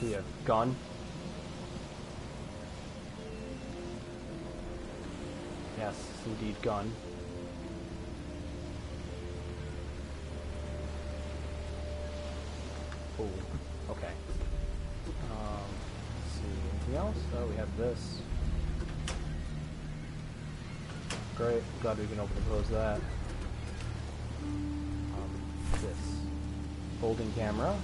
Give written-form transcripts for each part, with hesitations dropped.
See a gun. Yes, indeed, gun. Oh, okay. Let's see, anything else? Oh, we have this. Great, glad we can open and close that. This. Folding camera.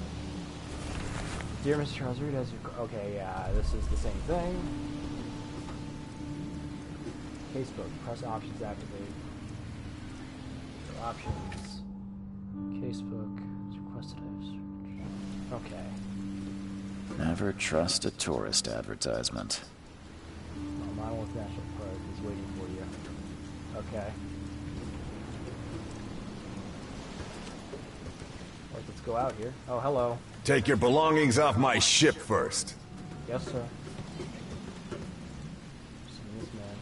Dear Mr. Charles Reed, as you... Okay, yeah, this is the same thing. Casebook. Press options, activate. So options. Casebook. It's requested I search. Okay. Never trust a tourist advertisement. Monolith National Park is waiting for you. Okay. Let's go out here. Oh, hello. Take your belongings off my ship first. Yes, sir. Seen this man.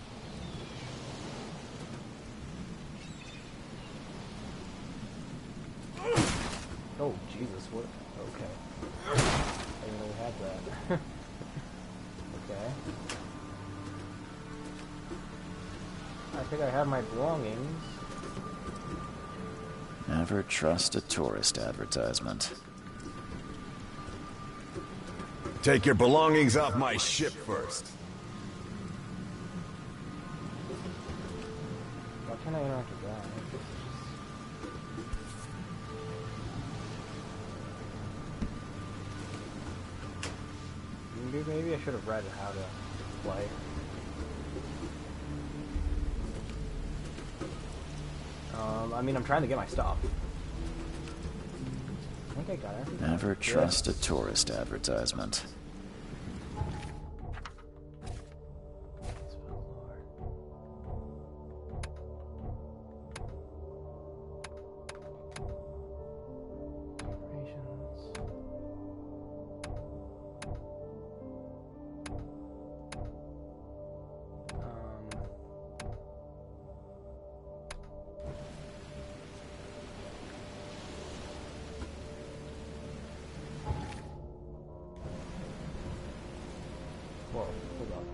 Oh, Jesus, what? Okay. I didn't know we had that. Okay. I think I have my belongings. Never trust a tourist advertisement. Take your belongings off my ship first. Why can't I interact with that? Maybe I should have read how to play. I mean, I'm trying to get my stuff. I think I got everything. Never trust a tourist advertisement. Whoa, hold up.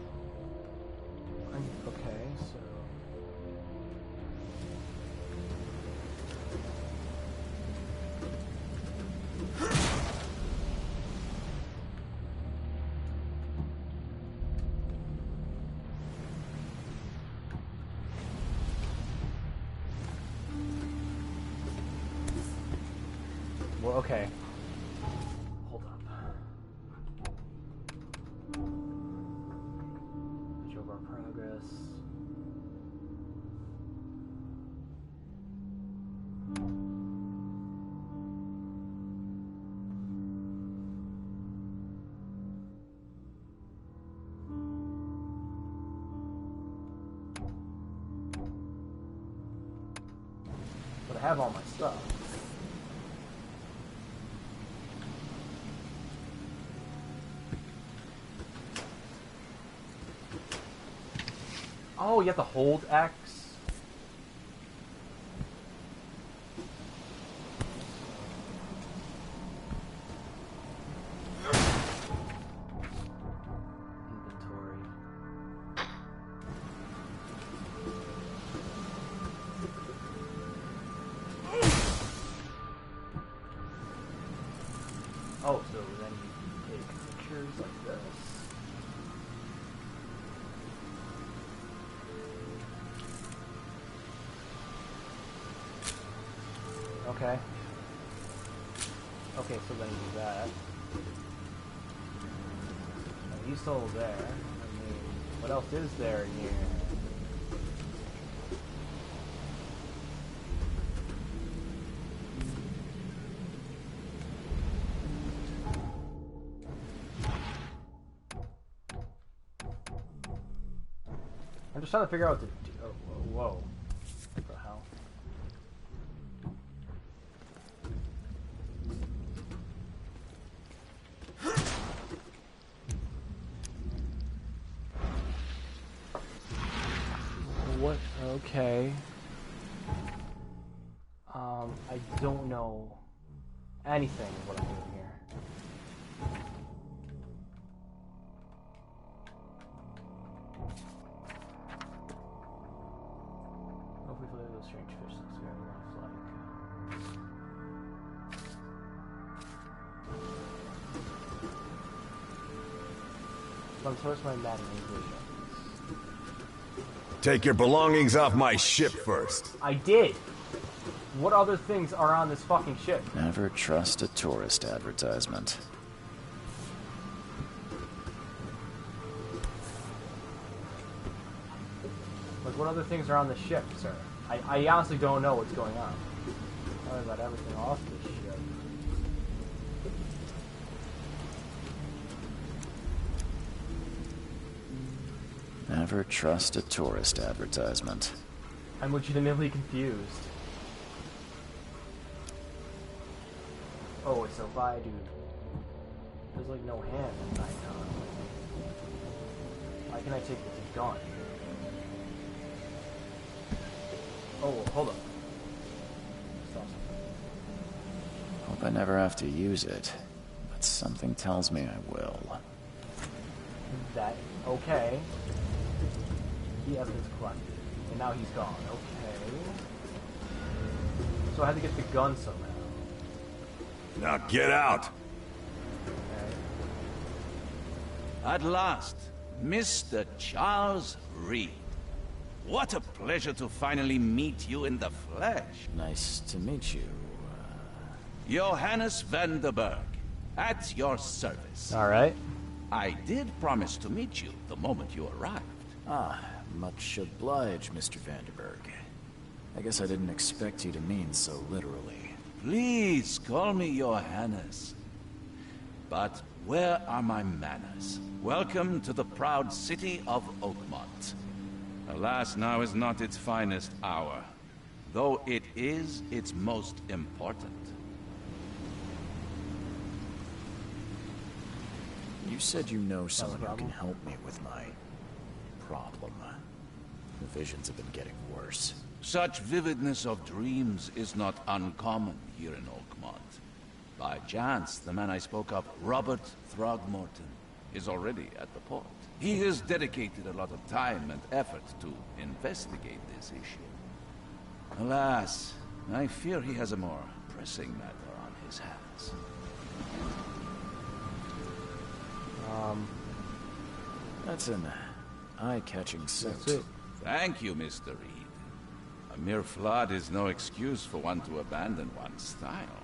Okay, so... Well, okay. Hold up. Show our progress. But I have all my stuff. Oh, you have to hold X. Inventory. Oh, so then you take pictures like this. Okay. Okay, so then do that. He's still there. I mean, what else is there in here? I'm just trying to figure out what to do. Oh, whoa. What the hell? What? Okay. I don't know anything of what I'm doing here. From source my Madden English. Take your belongings off my ship first. I did! What other things are on this fucking ship? Never trust a tourist advertisement. Like, what other things are on the ship, sir? I honestly don't know what's going on. How about everything off this ship? Never trust a tourist advertisement. I'm legitimately confused. Oh, so if I do... There's like no hand in my gun. Why can I take this gun? Oh, hold up. Hope I never have to use it, but something tells me I will. That, okay. The evidence collected. And now he's gone. Okay. So I had to get the gun somehow. Now get out. Okay. At last, Mr. Charles Reed. What a pleasure to finally meet you in the flesh. Nice to meet you. Johannes Vanderberg, at your service. Alright. I did promise to meet you the moment you arrived. Much obliged, Mr. Vanderberg. I guess I didn't expect you to mean so literally. Please call me Johannes. But where are my manners? Welcome to the proud city of Oakmont. Alas, now is not its finest hour, though it is its most important. You said you know someone who problem? can help me with my problem. The visions have been getting worse. Such vividness of dreams is not uncommon here in Oakmont. By chance, the man I spoke of, Robert Throgmorton, is already at the port. He has dedicated a lot of time and effort to investigate this issue. Alas, I fear he has a more pressing matter on his hands. That's an eye-catching suit. That's it. Thank you, Mr. Reed. A mere flood is no excuse for one to abandon one's style.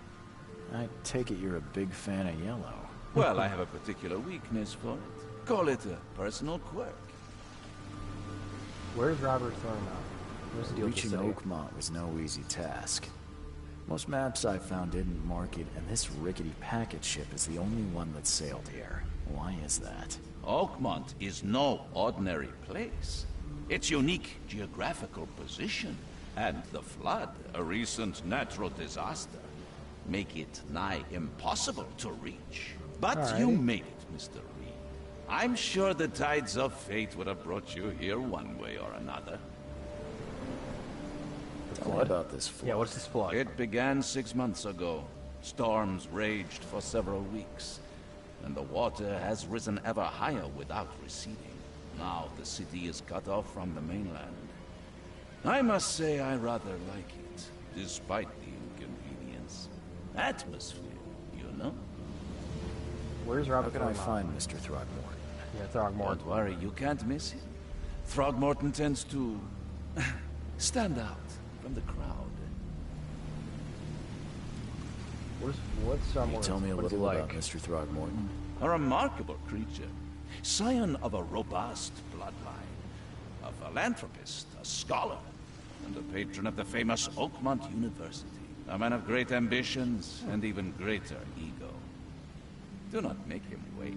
I take it you're a big fan of yellow. Well, I have a particular weakness for it. Call it a personal quirk. Where's Robert Thornton? Where's the deal with the Reaching city? Oakmont was no easy task. Most maps I found didn't mark it, and this rickety packet ship is the only one that sailed here. Why is that? Oakmont is no ordinary place. Its unique geographical position and the flood, a recent natural disaster, make it nigh impossible to reach. But you Alrighty. made it, Mr. Reed. I'm sure the tides of fate would have brought you here one way or another. Tell me about this flood. Yeah, what's this flood? It began 6 months ago. Storms raged for several weeks, and the water has risen ever higher without receding. Now the city is cut off from the mainland. I must say I rather like it, despite the inconvenience. Atmosphere, you know? Where's How Robert can I Thornton? find Mr. Throgmorton? Yeah, Throgmorton. Don't worry, you can't miss him. Throgmorton tends to stand out from the crowd. What's Can you tell me a little about Mr. Throgmorton? A remarkable creature. Scion of a robust bloodline. A philanthropist, a scholar, and a patron of the famous Oakmont University. A man of great ambitions and even greater ego. Do not make him wait.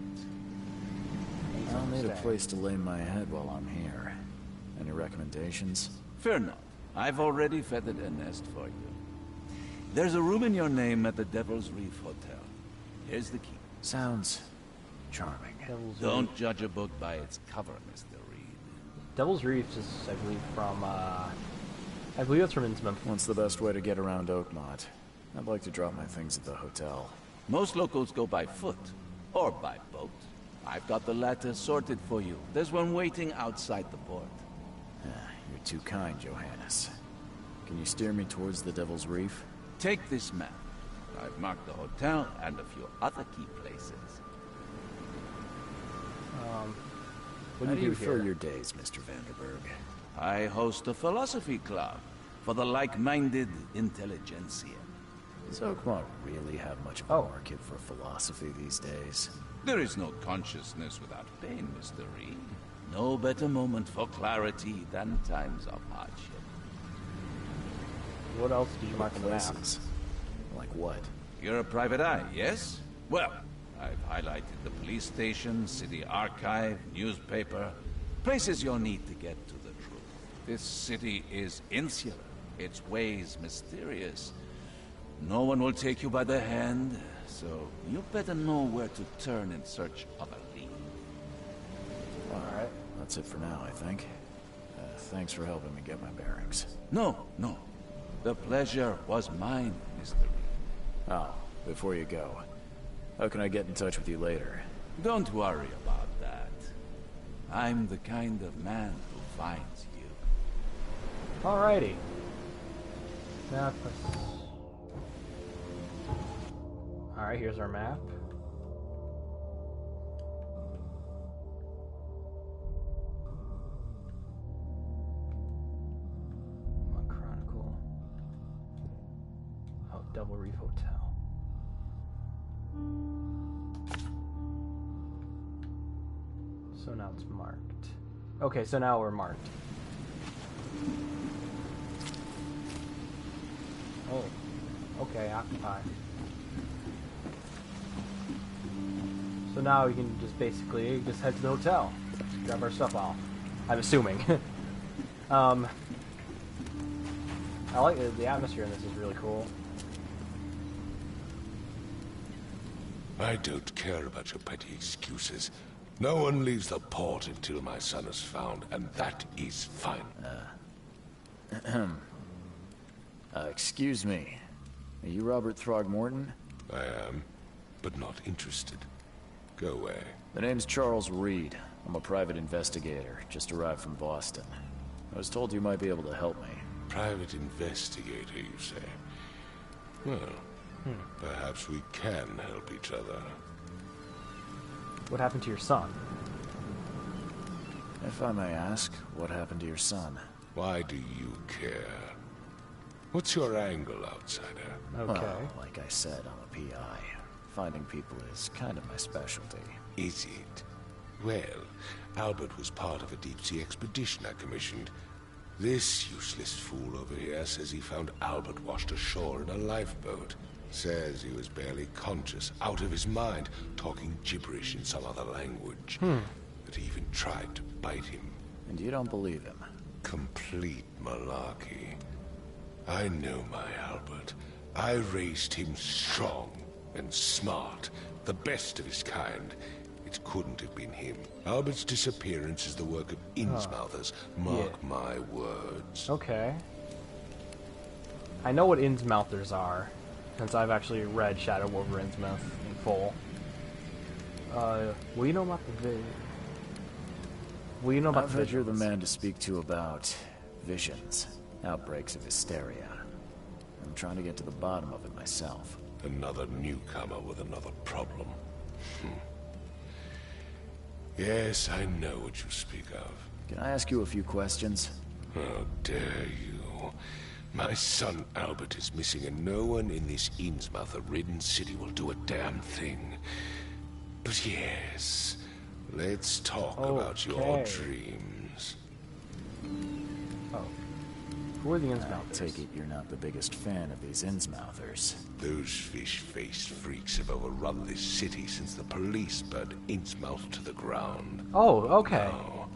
I'll need a place to lay my head while I'm here. Any recommendations? Fear not. I've already feathered a nest for you. There's a room in your name at the Devil's Reef Hotel. Here's the key. Sounds charming. Don't judge a book by its cover, Mr. Reed. Devil's Reefs is, I believe, from, I believe it's from Innsmouth. What's the best way to get around Oakmont? I'd like to drop my things at the hotel. Most locals go by foot, or by boat. I've got the latter sorted for you. There's one waiting outside the port. You're too kind, Johannes. Can you steer me towards the Devil's Reef? Take this map. I've marked the hotel and a few other key places. What How do do you you do fill here? your days, Mr. Vanderberg? I host a philosophy club for the like-minded intelligentsia. Does Oakmont really have much of a market for philosophy these days? There is no consciousness without pain, Mr. Reed. No better moment for clarity than times of hardship. What else do you mark in the map? Places. Like what? You're a private eye, yes? Well, I've highlighted the police station, city archive, newspaper, places you'll need to get to the truth. This city is insular, its ways mysterious. No one will take you by the hand, so you better know where to turn in search of a lead. Alright. That's it for now, I think. Thanks for helping me get my bearings. No. The pleasure was mine, Mr. Reed. Oh, before you go, how can I get in touch with you later? Don't worry about that. I'm the kind of man who finds you. Alrighty. Map. Alright, here's our map. Chronicle. Oh, Double Reef Hotel. So now it's marked. Okay, so now we're marked. Oh, okay, occupy. So now we can just basically just head to the hotel, grab our stuff off. I'm assuming. I like the atmosphere in this is really cool. I don't care about your petty excuses. No one leaves the port until my son is found, and that is fine. Excuse me. Are you Robert Throgmorton? I am, but not interested. Go away. The name's Charles Reed. I'm a private investigator, just arrived from Boston. I was told you might be able to help me. Private investigator, you say? Well, perhaps we can help each other. What happened to your son? If I may ask, what happened to your son? Why do you care? What's your angle, outsider? Okay. Well, like I said, I'm a PI. Finding people is kind of my specialty. Is it? Well, Albert was part of a deep-sea expedition I commissioned. This useless fool over here says he found Albert washed ashore in a lifeboat. Says he was barely conscious, out of his mind, talking gibberish in some other language. That he even tried to bite him. And you don't believe him? Complete malarkey. I know my Albert. I raised him strong and smart, the best of his kind. It couldn't have been him. Albert's disappearance is the work of Innsmouthers. Mark my words. Okay. I know what Innsmouthers are, since I've actually read Shadow over Innsmouth in full. Will you know about the Will you know about I've the heard you're the visions? man to speak to about visions, outbreaks of hysteria. I'm trying to get to the bottom of it myself. Another newcomer with another problem. Yes, I know what you speak of. Can I ask you a few questions? How dare you? My son Albert is missing, and no one in this Innsmouther-ridden city will do a damn thing. But yes, let's talk about your Okay. dreams. Oh. Who are the I Innsmouthers? take it you're not the biggest fan of these Innsmouthers. Those fish-faced freaks have overrun this city since the police burned Innsmouth to the ground. Oh, okay. Now,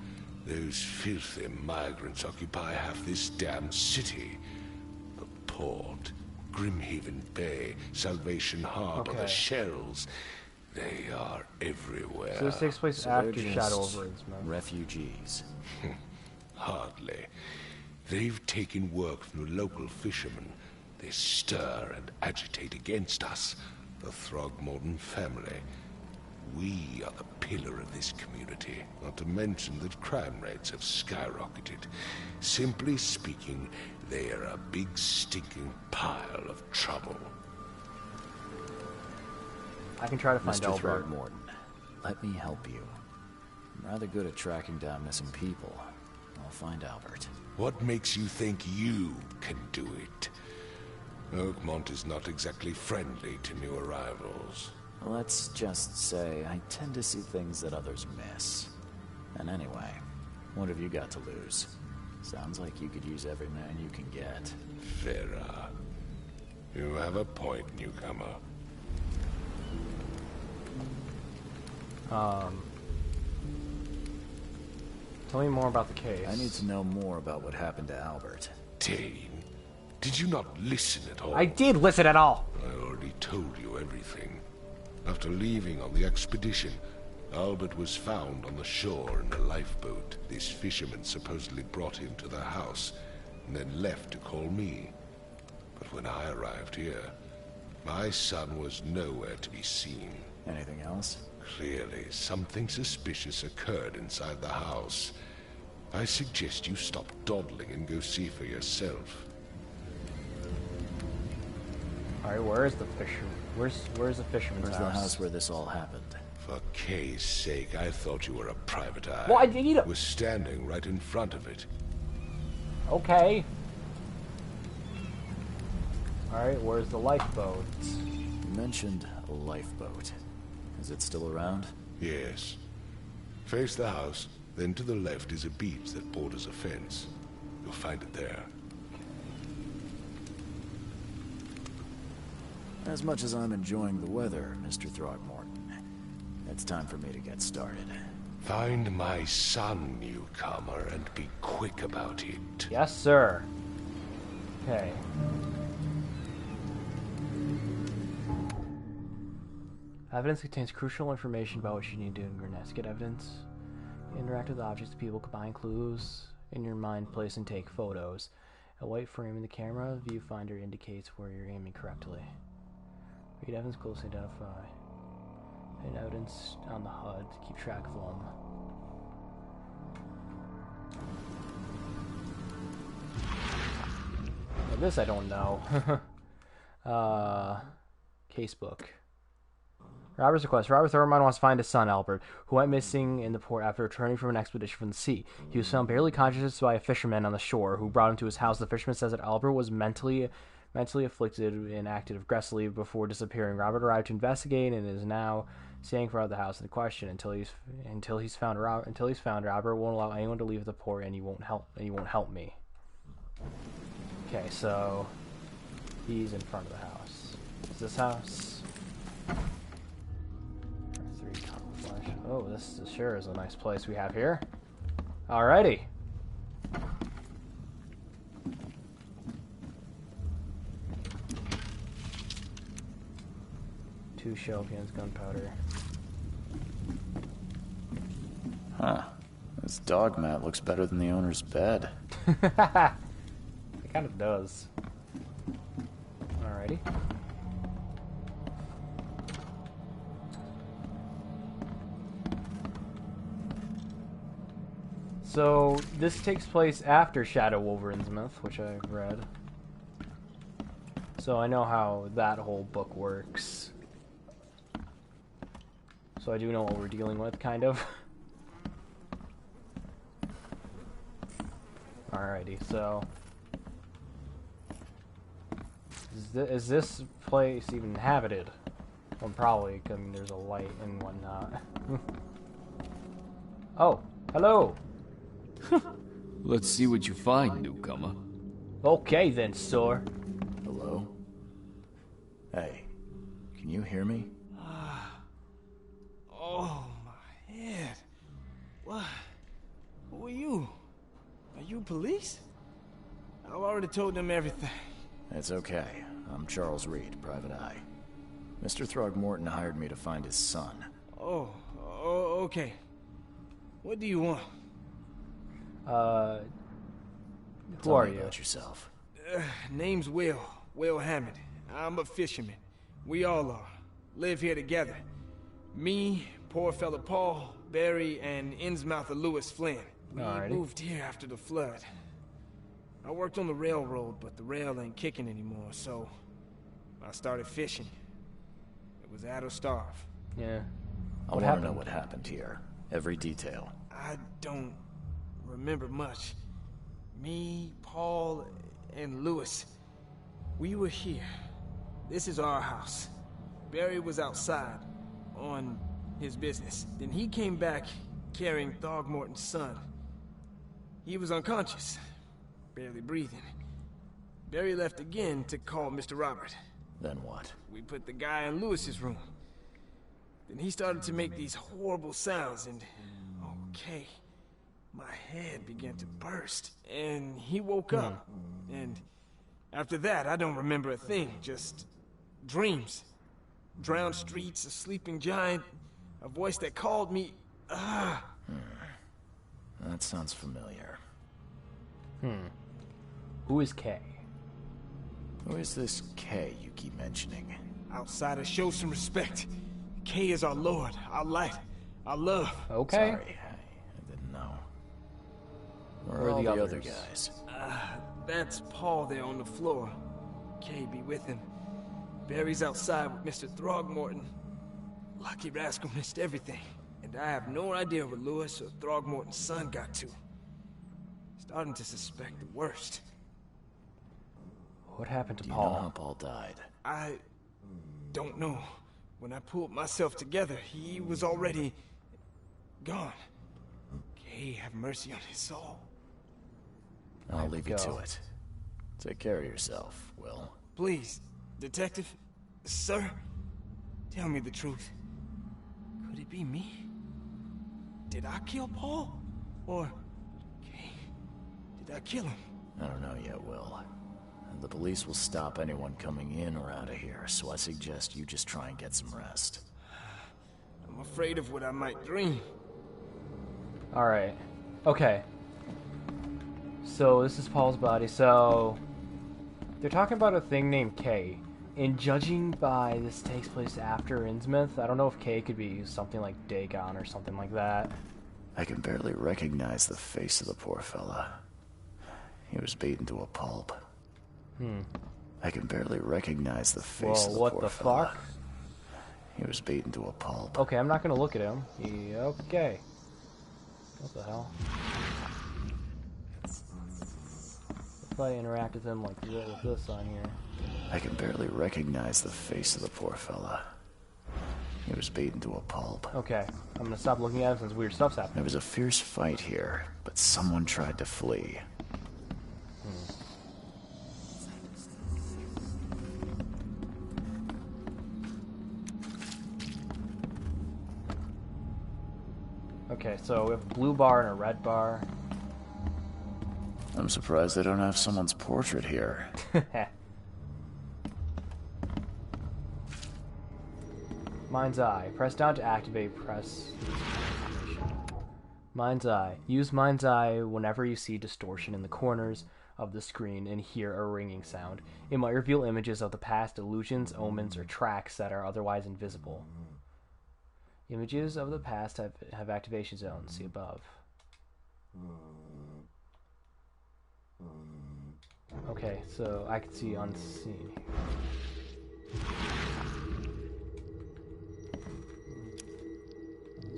those filthy migrants occupy half this damn city. The port, Grimhaven Bay, Salvation Harbor, the Okay. Shells. They are everywhere. So this takes place So after they're Shadow just over Innsmouth. refugees. Hardly. They've taken work from the local fishermen. They stir and agitate against us, the Throgmorton family. We are the pillar of this community, not to mention that crime rates have skyrocketed. Simply speaking, they are a big stinking pile of trouble. I can try to find Mr. Albert. Throgmorton, let me help you. I'm rather good at tracking down missing people. I'll find Albert. What makes you think you can do it? Oakmont is not exactly friendly to new arrivals. Let's just say I tend to see things that others miss. And anyway, what have you got to lose? Sounds like you could use every man you can get. Vera, you have a point, newcomer. Tell me more about the case. I need to know more about what happened to Albert. Dane, did you not listen at all? I did listen at all! I already told you everything. After leaving on the expedition, Albert was found on the shore in a lifeboat. This fisherman supposedly brought him to their house, and then left to call me. But when I arrived here, my son was nowhere to be seen. Anything else? Clearly, something suspicious occurred inside the house. I suggest you stop dawdling and go see for yourself. Alright, where's the fisherman? Where's the fisherman's Where's house? the house where this all happened? For Kay's sake, I thought you were a private eye. Well, I did eat it. Was standing right in front of it. Okay. Alright, where's the lifeboat? You mentioned a lifeboat. Is it still around? Yes. Face the house, then to the left is a beach that borders a fence. You'll find it there. As much as I'm enjoying the weather, Mr. Throgmorton, it's time for me to get started. Find my son, newcomer, and be quick about it. Yes, sir. Okay. Evidence contains crucial information about what you need to do to investigate evidence. Interact with objects, people, combine clues in your mind, place and take photos. A white frame in the camera viewfinder indicates where you're aiming correctly. Read evidence closely, identify. And evidence on the HUD to keep track of them. Now this I don't know. Casebook. Robert's request. Robert Thurman wants to find his son, Albert, who went missing in the port after returning from an expedition from the sea. He was found barely conscious by a fisherman on the shore, who brought him to his house. The fisherman says that Albert was mentally afflicted and acted aggressively before disappearing. Robert arrived to investigate and is now staying for the house in question until he's found Robert won't allow anyone to leave the port, and he won't help me. Okay, so he's in front of the house. Is this house? Oh, this sure is a nice place we have here. Alrighty. Two shell cans, gunpowder. Huh. This dog mat looks better than the owner's bed. It kind of does. Alrighty. So, this takes place after Shadow over Innsmouth, which I've read. So I know how that whole book works. So I do know what we're dealing with, kind of. Alrighty, so... Is this place even inhabited? Well, probably, I mean, there's a light and whatnot. Oh, hello! Let's see what you find, newcomer. Okay then, sir. Hello? Hey, can you hear me? Oh, my head. What? Who are you? Are you police? I've already told them everything. It's okay. I'm Charles Reed, Private Eye. Mr. Throgmorton hired me to find his son. Oh, okay. What do you want? Who Tell are me you? about yourself. Name's Will Hammond. I'm a fisherman. We all are. Live here together. Me, poor fella Paul, Barry, and Innsmouther Lewis Flynn. We Alrighty. moved here after the flood. I worked on the railroad, but the rail ain't kicking anymore, so I started fishing. It was at or starve. Yeah. I What want to know happened? what happened here. Every detail. I don't remember much. Me, Paul, and Lewis, we were here. This is our house. Barry was outside, on his business. Then he came back carrying Throgmorton's son. He was unconscious, barely breathing. Barry left again to call Mr. Robert. Then what? We put the guy in Lewis's room. Then he started to make these horrible sounds and... okay. My head began to burst, and he woke up. And after that, I don't remember a thing, just dreams. Drowned streets, a sleeping giant, a voice that called me. That sounds familiar. Who is Kay? Who is this K you keep mentioning? Outsider, show some respect. Kay is our lord, our light, our love. Okay. Sorry, I didn't know. Where Where are are all the the other others? guys? That's Paul there on the floor. Kay be with him. Barry's outside with Mr. Throgmorton. Lucky rascal missed everything. And I have no idea where Lewis or Throgmorton's son got to. Starting to suspect the worst. What happened to Do you know how Paul? Paul died? I don't know. When I pulled myself together, he was already gone. Kay have mercy on his soul. I'll leave you go. to it. Take care of yourself, Will. Please, detective, sir, tell me the truth. Could it be me? Did I kill Paul? Or, Kay, did I kill him? I don't know yet, Will. The police will stop anyone coming in or out of here, so I suggest you just try and get some rest. I'm afraid of what I might dream. Alright. Okay. So, this is Paul's body. So, they're talking about a thing named Kay. And judging by this takes place after Innsmouth, I don't know if Kay could be something like Dagon or something like that. I can barely recognize the face of the poor fella. He was beaten to a pulp. I can barely recognize the face Whoa, of the what poor the fella. fuck? He was beaten to a pulp. Okay, I'm not gonna look at him. Okay. What the hell? If I interact with him like this on here. I can barely recognize the face of the poor fella. He was beaten to a pulp. Okay, I'm gonna stop looking at him since weird stuff's happening. There was a fierce fight here, but someone tried to flee. Okay, so we have a blue bar and a red bar. I'm surprised they don't have someone's portrait here. Mind's Eye. Press down to activate. Press. Mind's Eye. Use Mind's Eye whenever you see distortion in the corners of the screen and hear a ringing sound. It might reveal images of the past, illusions, omens, or tracks that are otherwise invisible. Images of the past have activation zones. See above. Okay, so I can see unseen.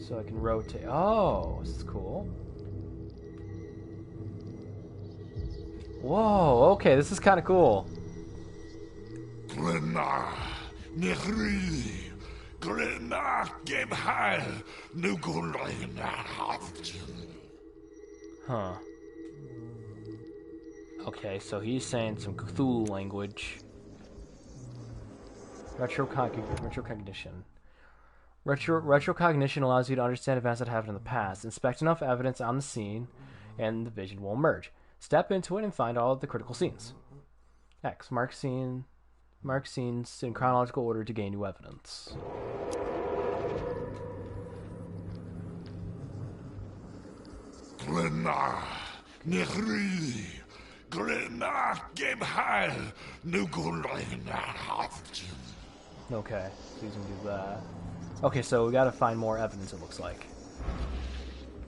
So I can rotate. Oh, this is cool. Whoa, okay, this is kind of cool. Glenna, Nehri, Glenna, Gebhal, Nugulina. Huh. Okay, so he's saying some Cthulhu language. Retrocognition. Retrocognition allows you to understand events that happened in the past. Inspect enough evidence on the scene, and the vision will emerge. Step into it and find all of the critical scenes. X. Mark scenes in chronological order to gain new evidence. Glenna, Nehri, Glenna, Gebhal, Nugulina. Okay, so he's gonna do that. Okay, so we gotta find more evidence, it looks like.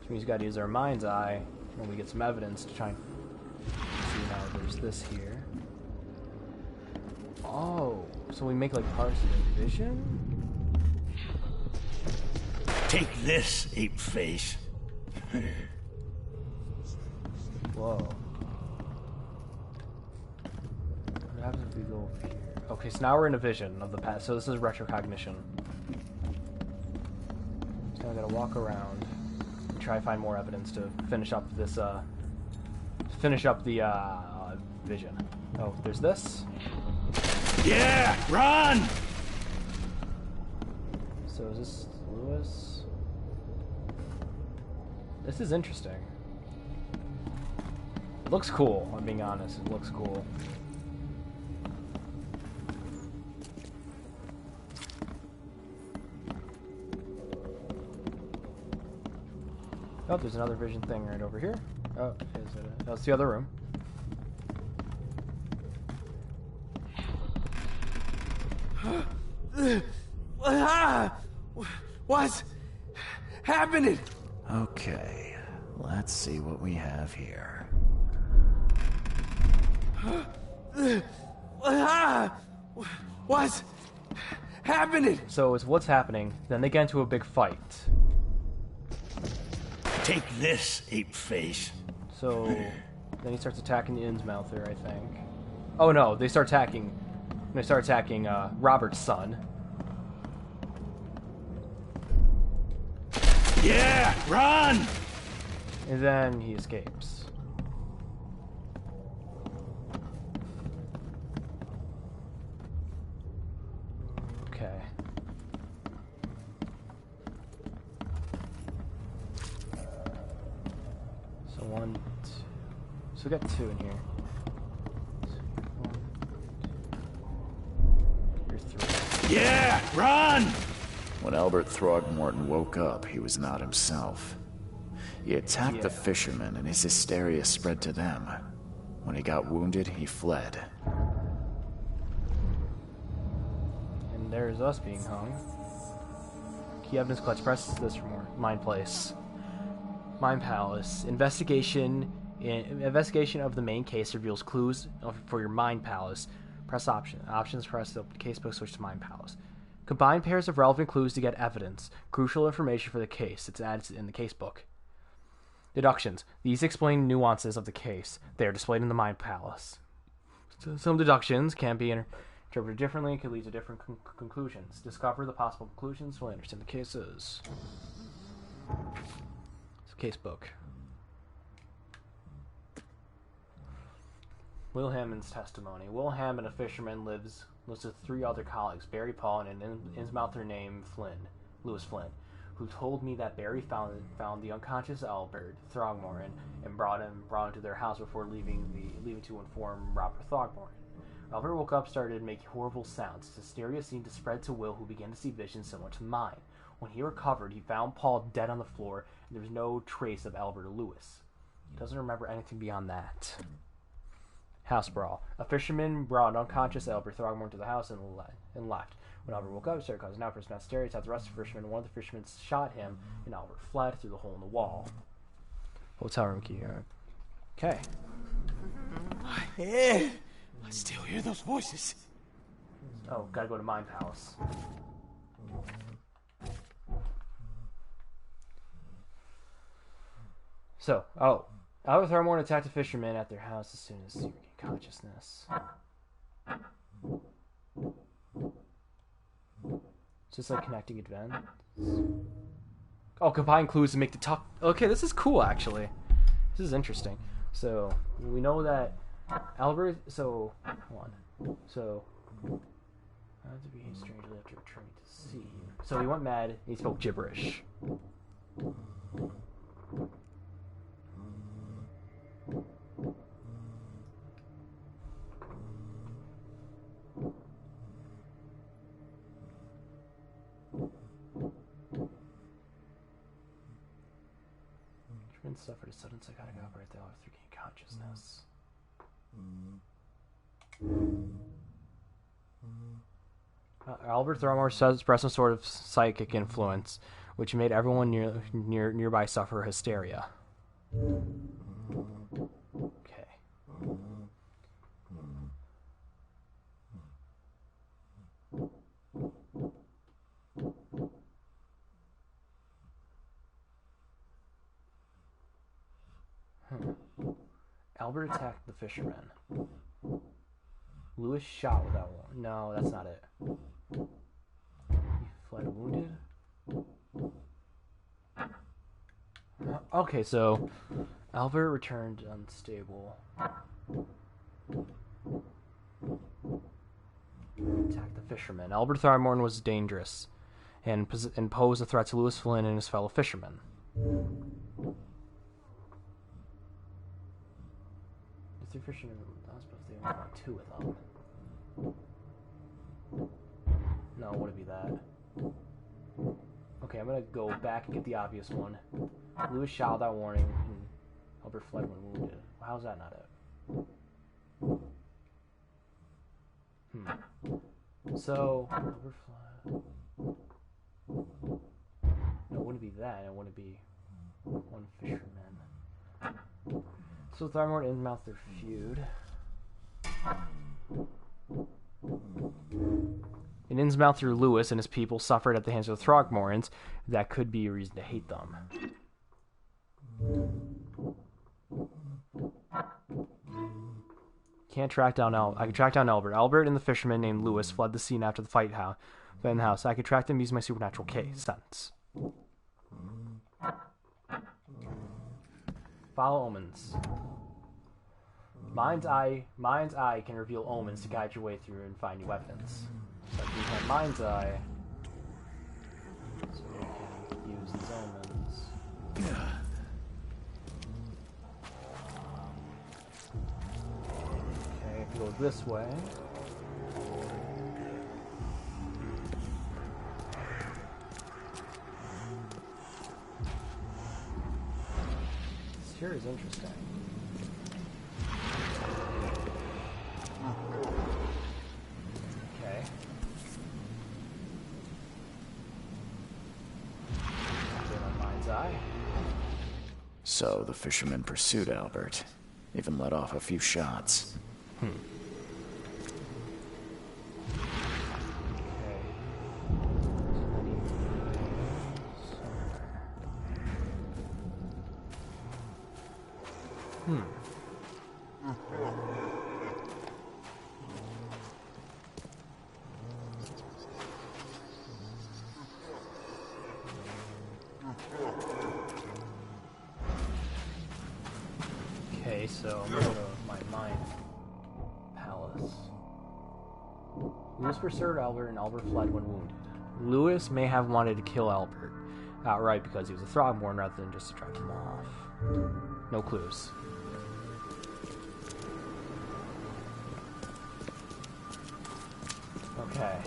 Which means we gotta use our mind's eye when we get some evidence to try and see now there's this here. Oh, so we make like parts of the vision? Take this, ape face. Whoa. What happens if we go over here? Okay, so now we're in a vision of the past. So this is retrocognition. So I gotta walk around and try to find more evidence to finish up this, finish up the, vision. Oh, there's this. Yeah, run! So is this Lewis? This is interesting. It looks cool, I'm being honest. It looks cool. Oh, there's another vision thing right over here. Oh, is it? That's the other room. What's happening? Okay, let's see what we have here. What's happening? So it's what's happening, then they get into a big fight. Take this, ape face. So then he starts attacking the Innsmouther, I think. Oh no, they start attacking Robert's son. Yeah, run! And then he escapes. Okay. So 1, 2. So we got 2 in here. 1, 2. Here's 3. Yeah, run! When Albert Throgmorton woke up, he was not himself. He attacked the fishermen, and his hysteria spread to them. When he got wounded, he fled. And there's us being hung. Key evidence collected. Press this for more. Mind Place. Mind Palace. Investigation of the main case reveals clues for your Mind Palace. Press option. Options press the casebook, switch to Mind Palace. Combine pairs of relevant clues to get evidence. Crucial information for the case. It's added in the casebook. Deductions. These explain nuances of the case. They are displayed in the Mind Palace. So some deductions can be interpreted differently and can lead to different conclusions. Discover the possible conclusions will understand the cases. It's a casebook. Will Hammond's testimony. Will Hammond, a fisherman, lives with 3 other colleagues, Barry Paul and an Innsmouther named Lewis Flynn, who told me that Barry found the unconscious Albert Throgmorton and brought him to their house before leaving to inform Robert Throgmorton. Albert woke up, started making horrible sounds. His hysteria seemed to spread to Will, who began to see visions similar to mine. When he recovered, he found Paul dead on the floor, and there was no trace of Albert or Lewis. He doesn't remember anything beyond that. House brawl. A fisherman brought unconscious Albert Throgmorton to the house and left. When Albert woke up, he started causing outbursts, mass hysteria, attacked the rest of the fishermen. One of the fishermen shot him, and Albert fled through the hole in the wall. Hotel room key. Okay. Yeah, I still hear those voices. Oh, gotta go to Mind Palace. So, Albert Throgmorton attacked a fisherman at their house as soon as he regained consciousness. Just like connecting events. Oh, combine clues to make the talk. Okay, this is cool actually. This is interesting. So we know that Albert. So hold on. So I have to behave strangely after returning to sea. So he went mad and he spoke gibberish. Truman suffered a sudden psychotic outbreak that allowed through gain consciousness. Albert Throgmorton expressed some sort of psychic influence, which made everyone nearby suffer hysteria. Okay. Albert attacked the fisherman. Lewis shot without one. No, that's not it. He fled wounded. Okay, so Albert returned unstable. Attacked the fisherman. Albert Throgmorton was dangerous and posed a threat to Lewis Flynn and his fellow fishermen. The three fishermen, I was supposed to only want two with them. No, wouldn't be that. Okay, I'm gonna go back and get the obvious one. Lewis shot without warning, and Albert fled when wounded. How's that not it? So, Albert fled. No, it wouldn't be that. It wouldn't be one fisherman. So Throgmorton and Innsmouth their feud. In Innsmouth through Lewis and his people suffered at the hands of the Throgmortons. That could be a reason to hate them. Can't track down I can track down Albert. Albert and the fisherman named Lewis fled the scene after the fight in the house. I could track them using my supernatural sense. Follow omens. Mind's eye can reveal omens to guide your way through and find new weapons. So I can use my mind's eye so we can use these omens. Okay, if you go this way. This here is interesting. Okay. My mind's eye. So the fisherman pursued Albert, even let off a few shots. Okay. Okay, so I'm gonna go to my mind palace. Lewis pursued Albert, and Albert fled when wounded. Lewis may have wanted to kill Albert outright because he was a Throgmorton rather than just to drive him off. No clues. Okay.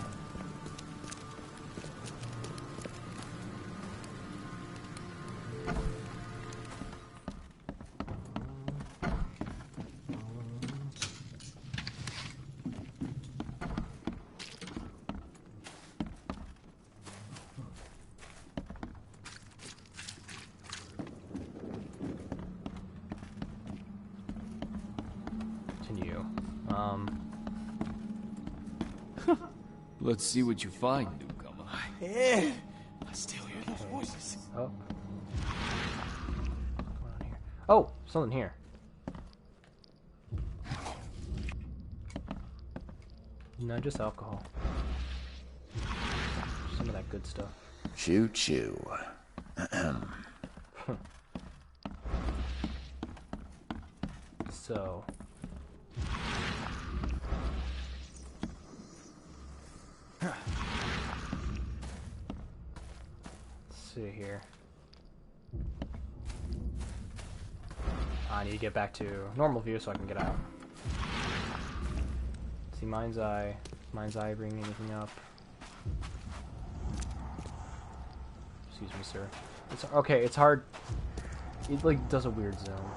Continue. Let's see what you find, newcomer. Yeah, I still hear those voices. Oh. What's going on here? Oh, something here. No, just alcohol. Some of that good stuff. Choo choo. So. Let's see here. I need to get back to normal view so I can get out. See, mind's eye. Mind's eye bring anything up? Excuse me, sir. It's okay. It's hard. It like does a weird zone.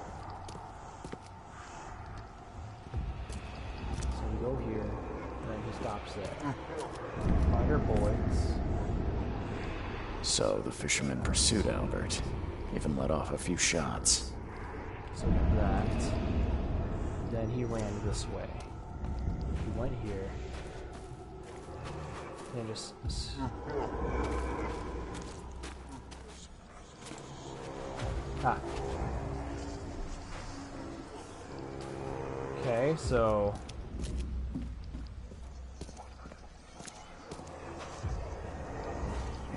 So we go here, and then he stops there. Fire bullets. So the fisherman pursued Albert, even let off a few shots. So that. Then he ran this way. He went here. And just. Ah. Okay, so...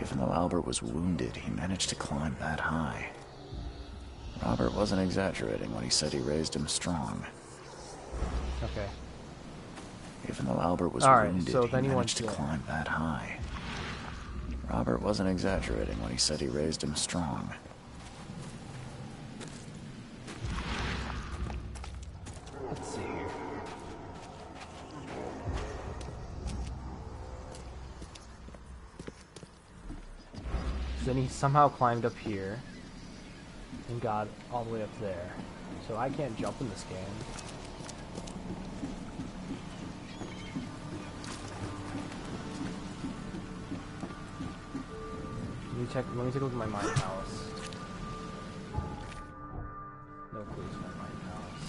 Even though Albert was wounded, he managed to climb that high. Robert wasn't exaggerating when he said he raised him strong. Okay. Even though Albert was Alright, wounded, so he then he managed to went to- climb that high. Robert wasn't exaggerating when he said he raised him strong. Let's see here. So then he somehow climbed up here and got all the way up there. So I can't jump in this game. Let me take a look at my Mind Palace. No clues in my Mind Palace.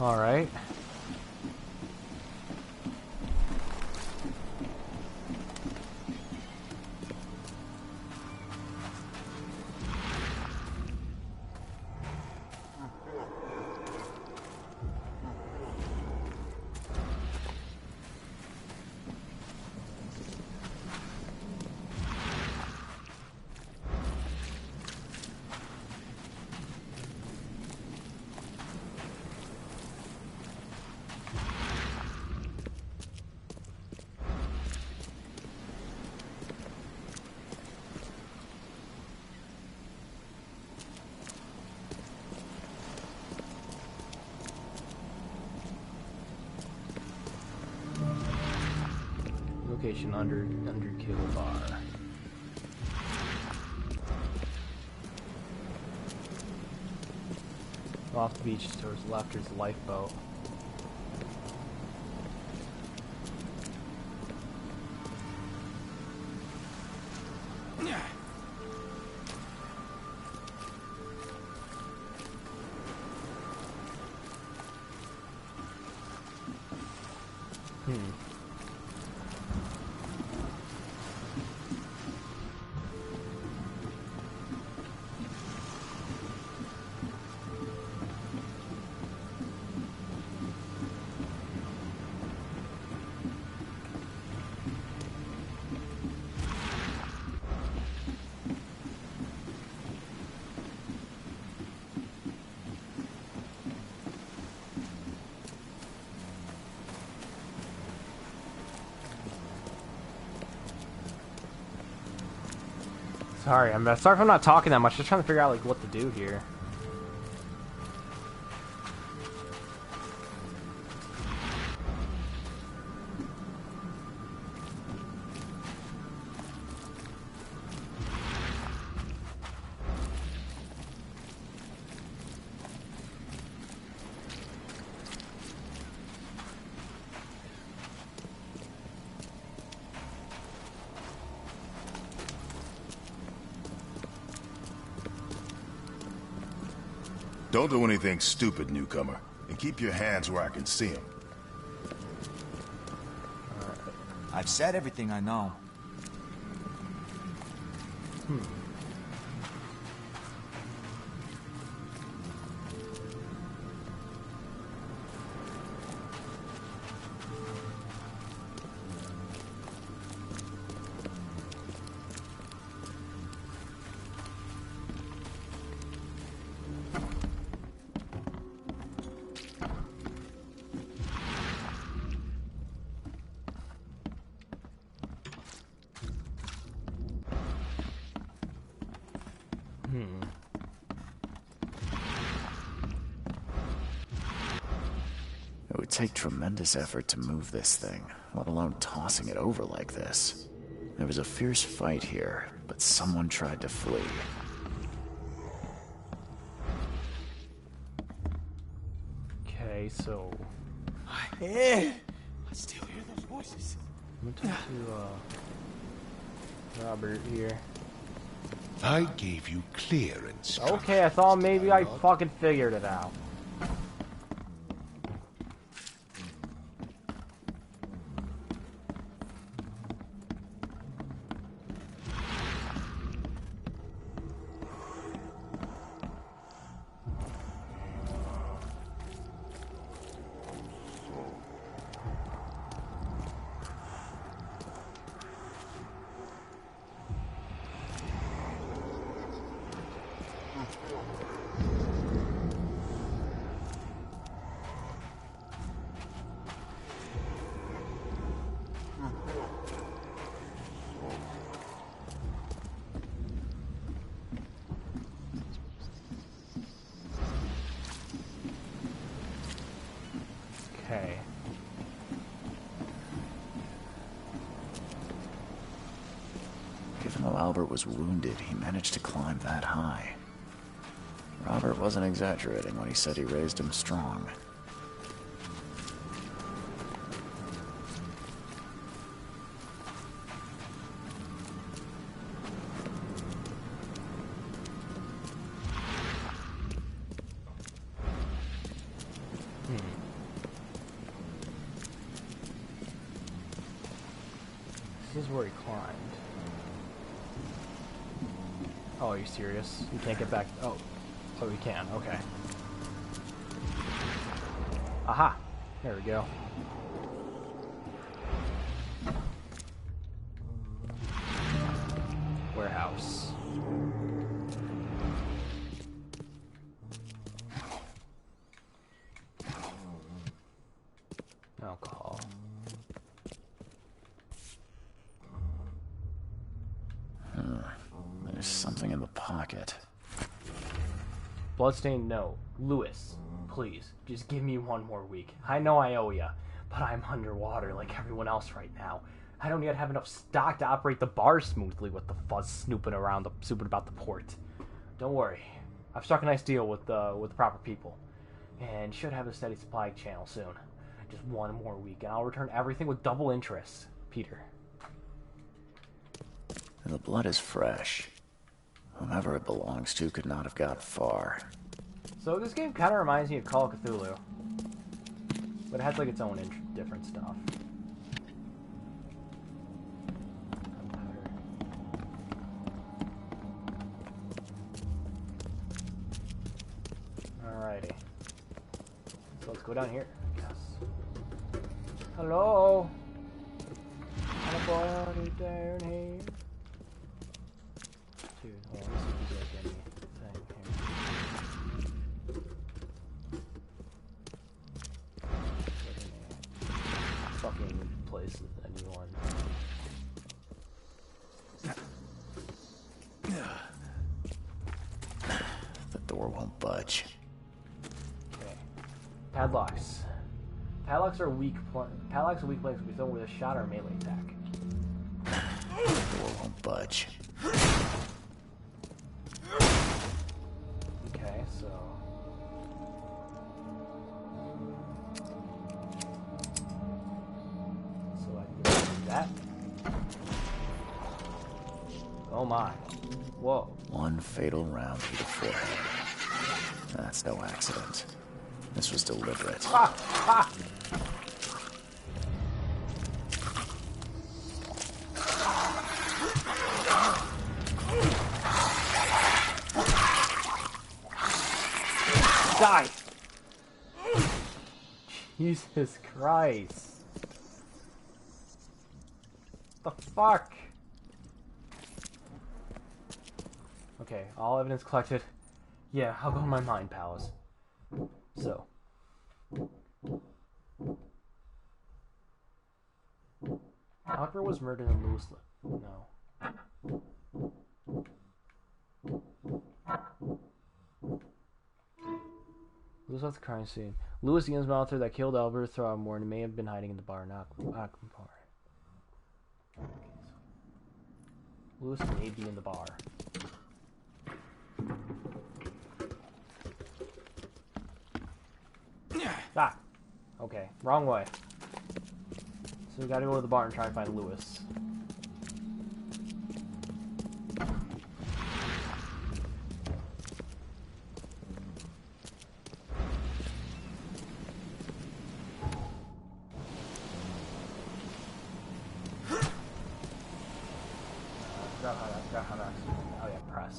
Alright. Location under Kilobar. Off the beach towards the left is the lifeboat. Sorry if I'm not talking that much. Just trying to figure out like what to do here. Don't do anything stupid, newcomer. And keep your hands where I can see them. I've said everything I know. It would take tremendous effort to move this thing, let alone tossing it over like this. There was a fierce fight here, but someone tried to flee. Okay, so Hey! I still hear those voices. I'm gonna talk to Robert here. I gave you clear instructions. Okay, I thought maybe I fucking figured it out. Okay. Even though Albert was wounded, he managed to climb that high. Robert wasn't exaggerating when he said he raised him strong. This is where he climbed. Oh, are you serious? You can't get back. Oh, we can. Okay. Aha! There we go. Warehouse. Alcohol. There's something in the pocket. Bloodstained note. Lewis, please, just give me one more week. I know I owe ya, but I'm underwater like everyone else right now. I don't yet have enough stock to operate the bar smoothly with the fuzz snooping about the port. Don't worry, I've struck a nice deal with the proper people, and should have a steady supply channel soon. Just one more week, and I'll return everything with double interest. Peter. The blood is fresh. Whomever it belongs to could not have got far. So this game kind of reminds me of Call of Cthulhu, but it has like its own different stuff. Alrighty. So let's go down here, I guess. Hello? Anybody down here? Dude, hold on, let's see if we get anything here. Fucking places, anyone. The door won't budge. Okay. Padlocks. Padlocks are weak planks will be thrown with a shot or melee attack. The door won't budge. Okay, so I can do that. Oh my. Whoa. One fatal round through the forehead. That's no accident. This was deliberate. Ah! Ah! Die! Jesus Christ. The fuck? Okay, all evidence collected. Yeah, I'll go in my mind, pals. So. Albert was murdered in Lewis. No. Lewis left the crime scene. Lewis, the Innsmouther that killed Albert Throgmorton, may have been hiding in the bar in Acklenpark. Lewis may be in the bar. Ah! Okay, wrong way. So we gotta go to the bar and try to find Lewis. Oh yeah, press.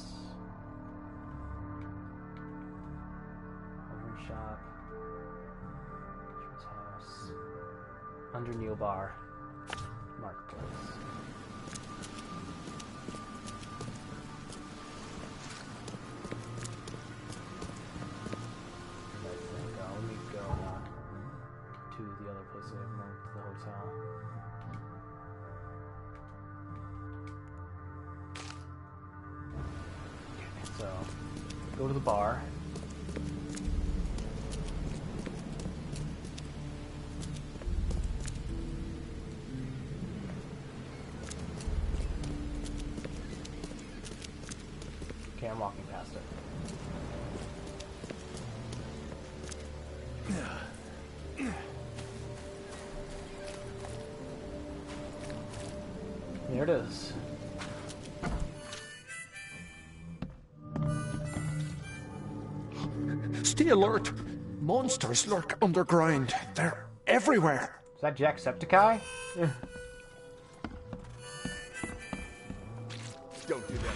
Over shop. House. Under Neil Bar. Marketplace. Let me go to the other place I've marked, the hotel. So, go to the bar. Okay, I'm walking past it. There it is. Stay alert! Monsters lurk underground. They're everywhere. Is that Jacksepticeye? Don't do that.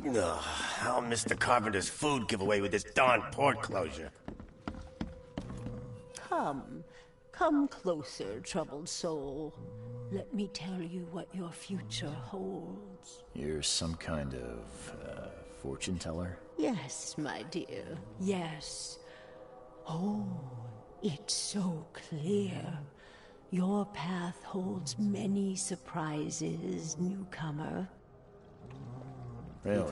Ugh, I'll miss the carpenter's food giveaway with this darn port closure. Come closer, troubled soul. Let me tell you what your future holds. You're some kind of, fortune teller? Yes, my dear, yes. Oh, it's so clear. Your path holds many surprises, newcomer. Really?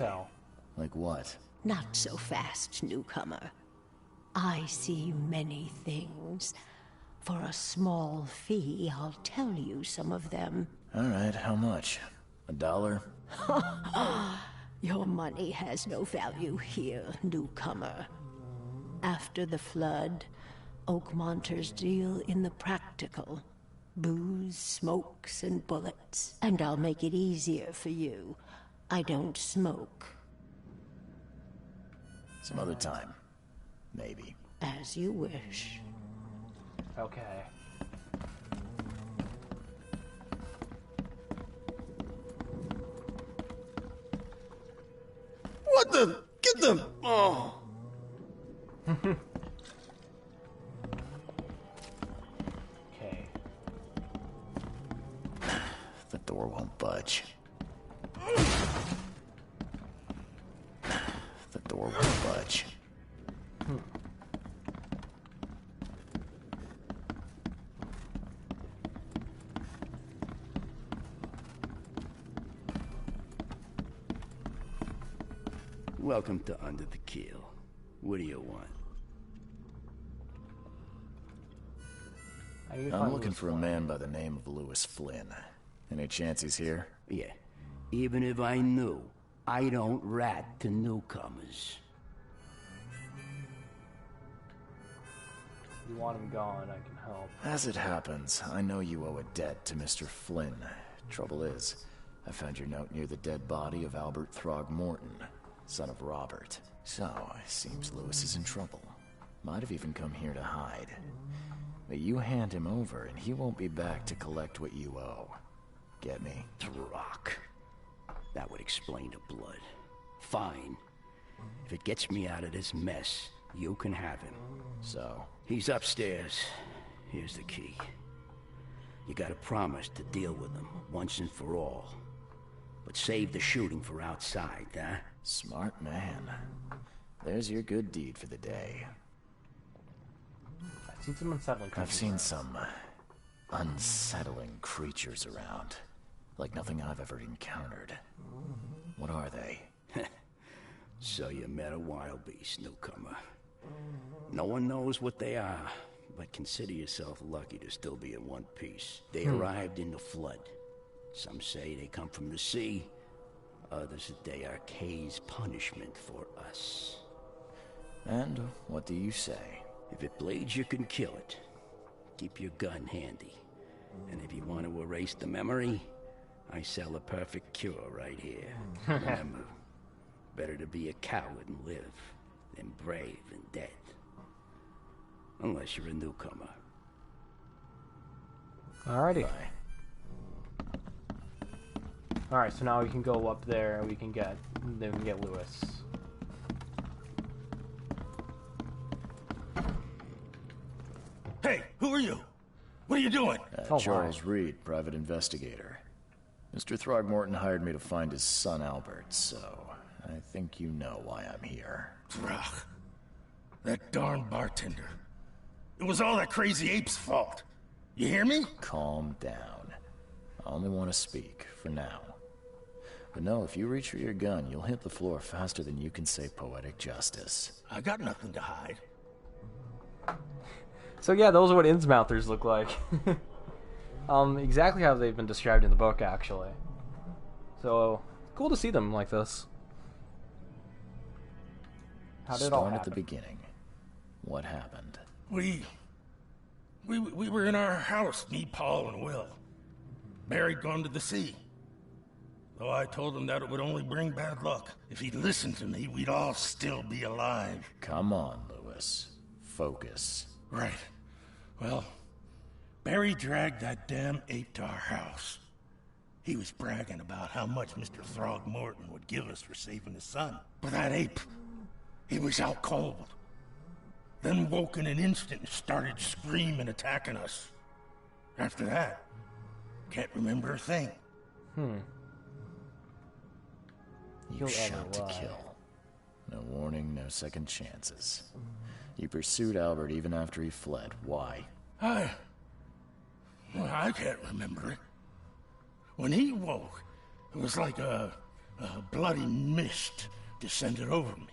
Like what? Not so fast, newcomer. I see many things. For a small fee, I'll tell you some of them. Alright, how much? $1? Your money has no value here, newcomer. After the flood, Oakmonters deal in the practical. Booze, smokes, and bullets. And I'll make it easier for you. I don't smoke. Some other time. Maybe. As you wish. Okay. What the? Get them! Oh! Okay. The door won't budge. The door won't budge. Welcome to Under the Keel. What do you want? I'm looking for a man by the name of Lewis Flynn. Any chance he's here? Yeah. Even if I knew, I don't rat to newcomers. You want him gone, I can help. As it happens, I know you owe a debt to Mr. Flynn. Trouble is, I found your note near the dead body of Albert Throgmorton, son of Robert. So, it seems Lewis is in trouble. Might have even come here to hide. But you hand him over and he won't be back to collect what you owe. Get me? Throck. That would explain the blood. Fine. If it gets me out of this mess, you can have him. So? He's upstairs. Here's the key. You gotta promise to deal with him once and for all. But save the shooting for outside, huh? Smart man. There's your good deed for the day. I've seen some unsettling creatures. I've seen some unsettling creatures around. Like nothing I've ever encountered. What are they? So you met a wild beast, newcomer. No one knows what they are, but consider yourself lucky to still be in one piece. They arrived in the flood. Some say they come from the sea. Others that they are Kay's punishment for us. And what do you say? If it bleeds, you can kill it. Keep your gun handy. And if you want to erase the memory, I sell a perfect cure right here. Remember, better to be a coward and live than brave and dead. Unless you're a newcomer. Alrighty. Alright, so now we can go up there and we can get Lewis. Hey, who are you? What are you doing? Charles Reed, private investigator. Mr. Throgmorton hired me to find his son Albert, so I think you know why I'm here. Throg. That darn bartender. It was all that crazy ape's fault. You hear me? Calm down. I only want to speak, for now. But no, if you reach for your gun, you'll hit the floor faster than you can say poetic justice. I got nothing to hide. So yeah, those are what Innsmouthers look like. Exactly how they've been described in the book, actually. So, cool to see them like this. How did it all Start at happen? the beginning. What happened? We were in our house, me, Paul, and Will. Barry'd gone to the sea. Though I told him that it would only bring bad luck. If he'd listened to me, we'd all still be alive. Come on, Lewis. Focus. Right. Well, Barry dragged that damn ape to our house. He was bragging about how much Mr. Throgmorton would give us for saving his son. But that ape, he was out cold. Then woke in an instant and started screaming, attacking us. After that, can't remember a thing. You shot to kill. No warning, no second chances. You pursued Albert even after he fled. Why? I can't remember it. When he woke, it was like a bloody mist descended over me.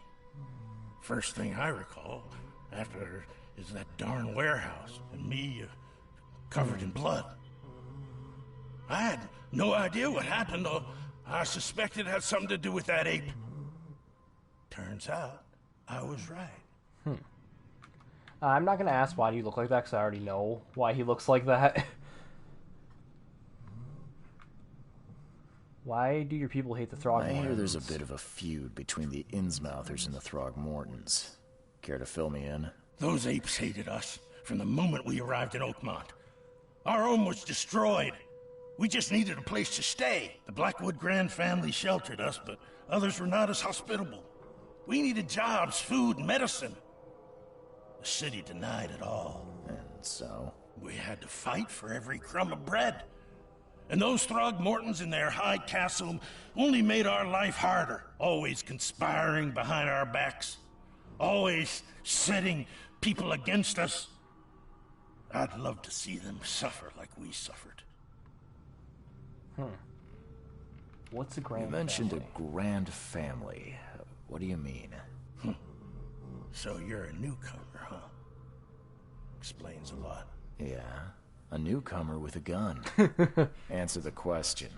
First thing I recall after is that darn warehouse and me covered in blood. I had no idea what happened, though I suspected it had something to do with that ape. Turns out, I was right. I'm not going to ask why do you look like that, because I already know why he looks like that. Why do your people hate the Throgmortons? I hear there's a bit of a feud between the Innsmouthers and the Throgmortons. Care to fill me in? Those apes hated us from the moment we arrived in Oakmont. Our home was destroyed. We just needed a place to stay. The Blackwood Grand family sheltered us, but others were not as hospitable. We needed jobs, food, medicine. The city denied it all. And so? We had to fight for every crumb of bread. And those Throgmortons in their high castle only made our life harder, always conspiring behind our backs, always setting people against us. I'd love to see them suffer like we suffered. What's a grand You mentioned family? a grand family. What do you mean? So you're a newcomer, huh? Explains a lot. Yeah, a newcomer with a gun. Answer the question.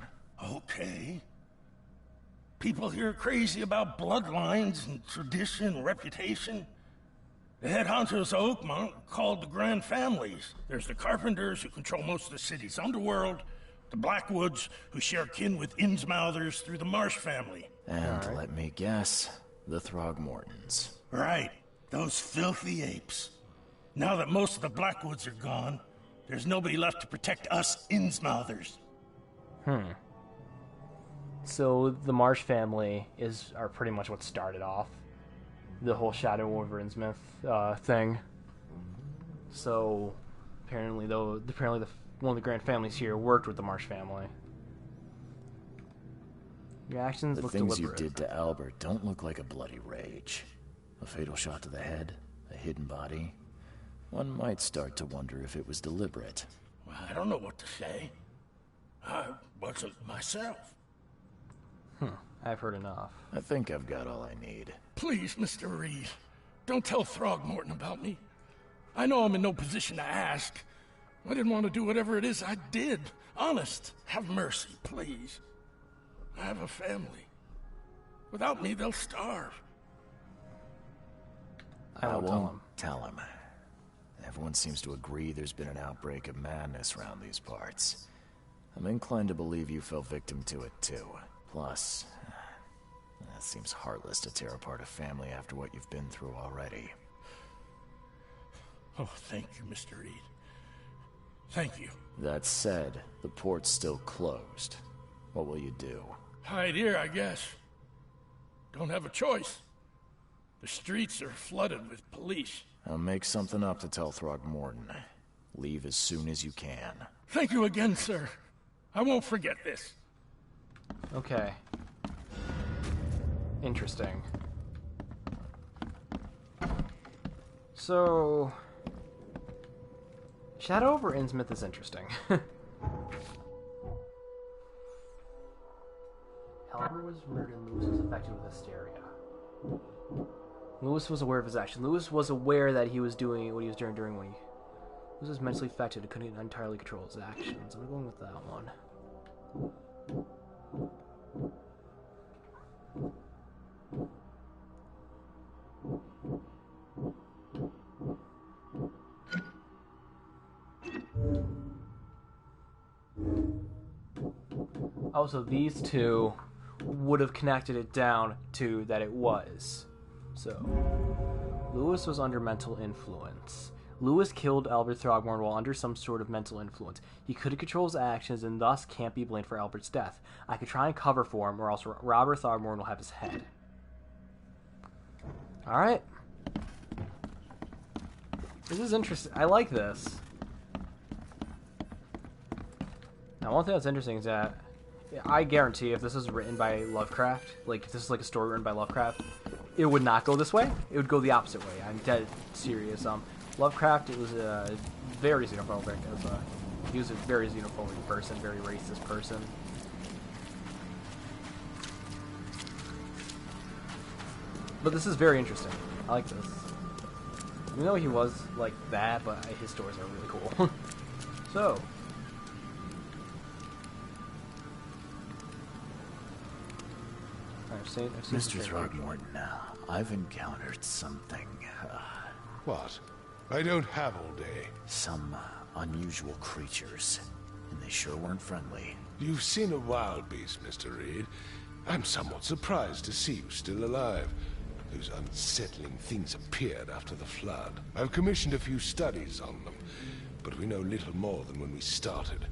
Okay. People here are crazy about bloodlines and tradition and reputation. The head honchos of Oakmont are called the Grand Families. There's the Carpenters, who control most of the city's underworld, the Blackwoods, who share kin with Innsmouthers through the Marsh family. And let me guess, the Throgmortons. Right. Those filthy apes. Now that most of the Blackwoods are gone, there's nobody left to protect us Innsmouthers. So the Marsh family are pretty much what started off the whole Shadow over Innsmouth thing. So apparently one of the Grand families here worked with the Marsh family. Your actions The look things deliberate. you did to Albert don't look like a bloody rage. A fatal shot to the head, a hidden body. One might start to wonder if it was deliberate. Well, I don't know what to say. I wasn't myself. I've heard enough. I think I've got all I need. Please, Mr. Reed, don't tell Throgmorton about me. I know I'm in no position to ask. I didn't want to do whatever it is I did. Honest, have mercy, please. I have a family. Without me, they'll starve. I won't tell him. Everyone seems to agree there's been an outbreak of madness around these parts. I'm inclined to believe you fell victim to it too. Plus, it seems heartless to tear apart a family after what you've been through already. Oh, thank you, Mr. Reed. Thank you. That said, the port's still closed. What will you do? Hide here, I guess. Don't have a choice. The streets are flooded with police. I'll make something up to tell Throgmorton. Leave as soon as you can. Thank you again, sir. I won't forget this. Okay. Interesting. So, Shadow over Innsmouth is interesting. Albert was murdered and Lewis was affected with hysteria. Lewis was aware of his action. Lewis was aware that he was doing what he was doing when he was mentally affected and couldn't entirely control his actions. I'm going with that one. Oh, so these two would have connected it down to that it was. So, Lewis was under mental influence. Lewis killed Albert Throgmorton while under some sort of mental influence. He couldn't control his actions and thus can't be blamed for Albert's death. I could try and cover for him, or else Robert Throgmorton will have his head. Alright. This is interesting. I like this. Now, one thing that's interesting is that I guarantee if this is written by Lovecraft, like if this is like a story written by Lovecraft, it would not go this way. It would go the opposite way. I'm dead serious. Lovecraft, it was very xenophobic. He was a very xenophobic person, very racist person. But this is very interesting. I like this. Even though he was like that, but his stories are really cool. So. I've seen Mr. Throgmorton, I've encountered something. What? I don't have all day. Some unusual creatures, and they sure weren't friendly. You've seen a wild beast, Mr. Reed. I'm somewhat surprised to see you still alive. Those unsettling things appeared after the flood. I've commissioned a few studies on them, but we know little more than when we started.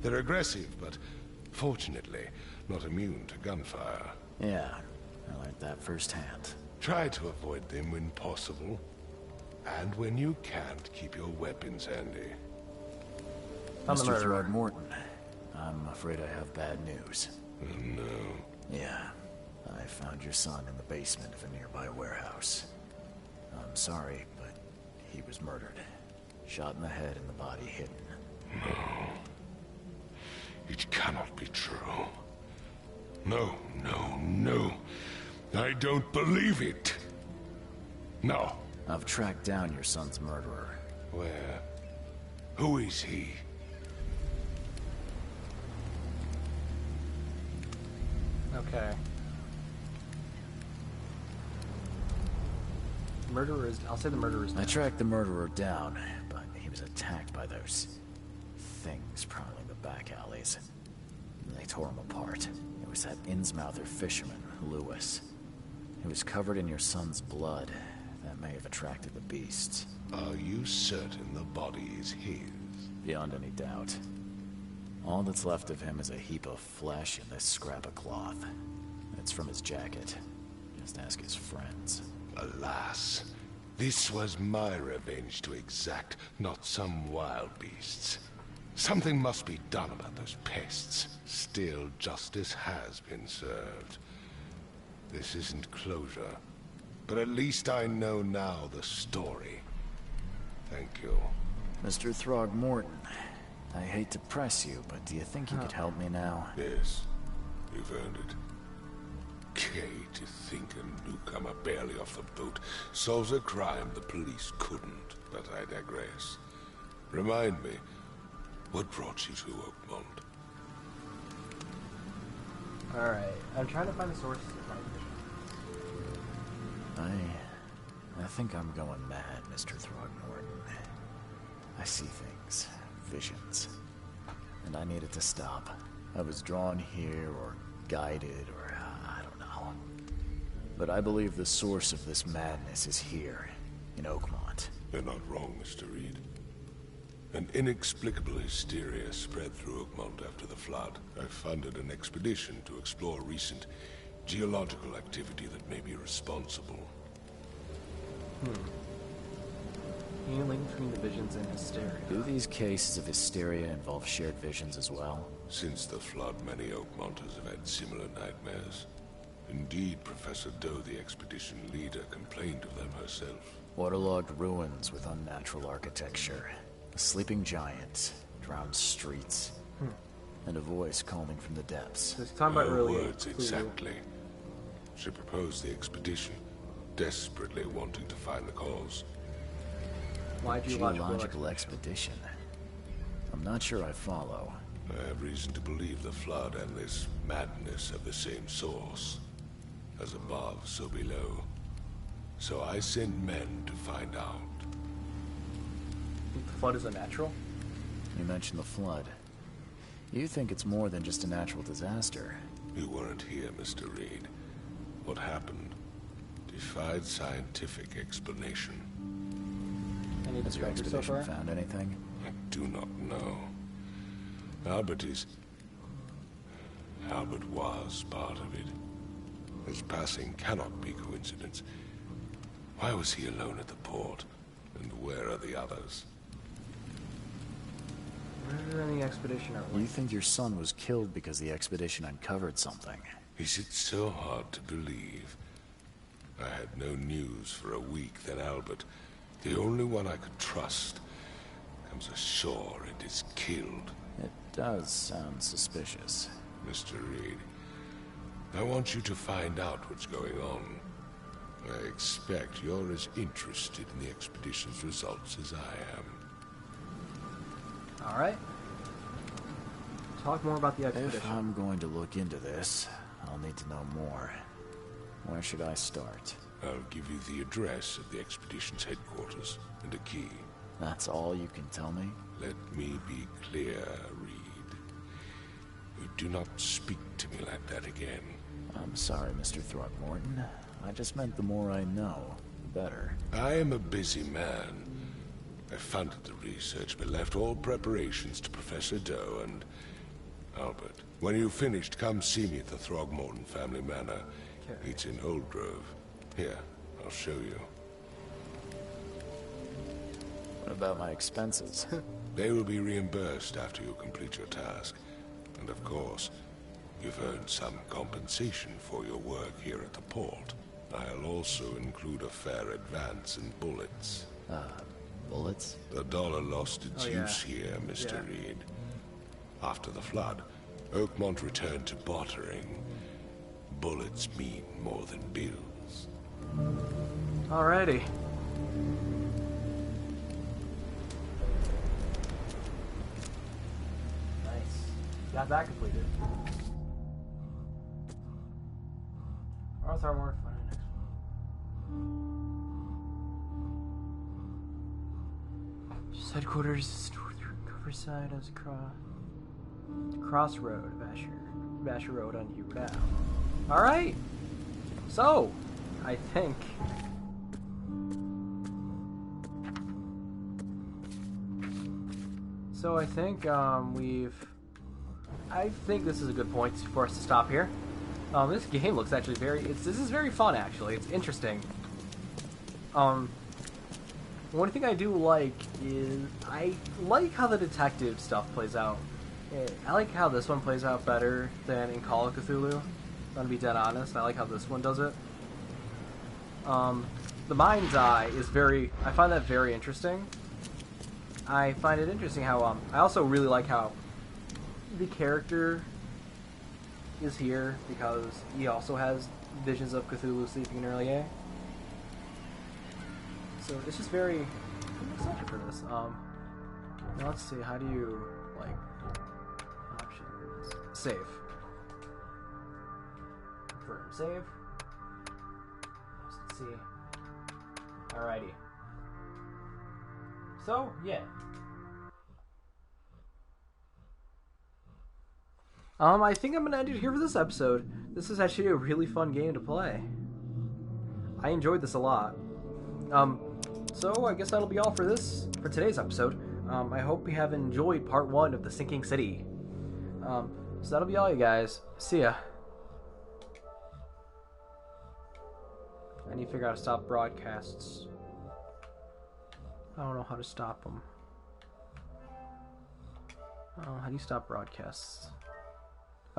They're aggressive, but fortunately not immune to gunfire. Yeah, I learned that firsthand. Try to avoid them when possible. And when you can't, keep your weapons handy. Mr. Throgmorton, I'm afraid I have bad news. Oh, no. Yeah, I found your son in the basement of a nearby warehouse. I'm sorry, but he was murdered. Shot in the head and the body hidden. No. It cannot be true. No, no, no. I don't believe it. No. I've tracked down your son's murderer. Where? Who is he? Okay. Murderer is... I'll say the murderer is... I tracked the murderer down, but he was attacked by those things prowling the back alleys. They tore him apart. It was that Innsmouther fisherman, Lewis. He was covered in your son's blood. That may have attracted the beasts. Are you certain the body is his? Beyond any doubt. All that's left of him is a heap of flesh and this scrap of cloth. It's from his jacket. Just ask his friends. Alas, this was my revenge to exact, not some wild beast's. Something must be done about those pests. Still, justice has been served. This isn't closure, but at least I know now the story. Thank you. Mr. Throgmorton, I hate to press you, but do you think you could help me now? Yes, you've earned it. Kay, to think a newcomer barely off the boat solves a crime the police couldn't, but I digress. Remind me, what brought you to Oakmont? Alright, I'm trying to find the source. I think I'm going mad, Mr. Throgmorton. I see things, visions, and I needed to stop. I was drawn here, or guided, or I don't know. But I believe the source of this madness is here, in Oakmont. You're not wrong, Mr. Reed. An inexplicable hysteria spread through Oakmont after the flood. I funded an expedition to explore recent geological activity that may be responsible. Healing between the visions and hysteria. Do these cases of hysteria involve shared visions as well? Since the flood, many Oakmonters have had similar nightmares. Indeed, Professor Doe, the expedition leader, complained of them herself. Waterlogged ruins with unnatural architecture. A sleeping giant, drowned streets, and a voice calling from the depths. Her words exactly. She proposed the expedition, desperately wanting to find the cause. Why geological expedition? I'm not sure I follow. I have reason to believe the Flood and this madness have the same source. As above, so below. So I send men to find out. The Flood is a natural? You mentioned the Flood. You think it's more than just a natural disaster. You weren't here, Mr. Reed. What happened defied scientific explanation. Any Has your expedition found anything? I do not know. Albert was part of it. His passing cannot be coincidence. Why was he alone at the port? And where are the others? Where in the expedition are we? You think your son was killed because the expedition uncovered something? Is it so hard to believe? I had no news for a week, then Albert, the only one I could trust, comes ashore and is killed. It does sound suspicious. Mr. Reed, I want you to find out what's going on. I expect you're as interested in the expedition's results as I am. Alright. Talk more about the expedition. If I'm going to look into this, I'll need to know more. Where should I start? I'll give you the address of the expedition's headquarters and a key. That's all you can tell me? Let me be clear, Reed. You do not speak to me like that again. I'm sorry, Mr. Throckmorton. I just meant the more I know, the better. I am a busy man. I funded the research, but left all preparations to Professor Doe and Albert. When you've finished, come see me at the Throgmorton family manor. Okay. It's in Old Grove. Here, I'll show you. What about my expenses? They will be reimbursed after you complete your task. And of course, you've earned some compensation for your work here at the port. I'll also include a fair advance in bullets. Bullets? The dollar lost its use here, Mr. Reed. After the Flood, Oakmont returned to bartering. Bullets mean more than bills. Alrighty. Nice. Got that completed. Arthur more fun next one. Just headquarters Riverside as a crossroad, Vasher Road on Hubert Ave. Alright! So, I think I think this is a good point for us to stop here. This game looks actually this is very fun actually. It's interesting. One thing I do like is I like how the detective stuff plays out. I like how this one plays out better than in Call of Cthulhu. I'm gonna be dead honest. I like how this one does it. The Mind's Eye is I find that very interesting. I find it interesting how, I also really like how the character is here because he also has visions of Cthulhu sleeping in early A. So it's just I'm excited for this. Now let's see, how do you, options? Save. Confirm save. Let's see. Alrighty. So, yeah. I think I'm gonna end it here for this episode. This is actually a really fun game to play. I enjoyed this a lot. So I guess that'll be all for today's episode. I hope you have enjoyed part 1 of The Sinking City. So that'll be all, you guys. See ya. I need to figure out how to stop broadcasts. I don't know how to stop them. Oh, how do you stop broadcasts?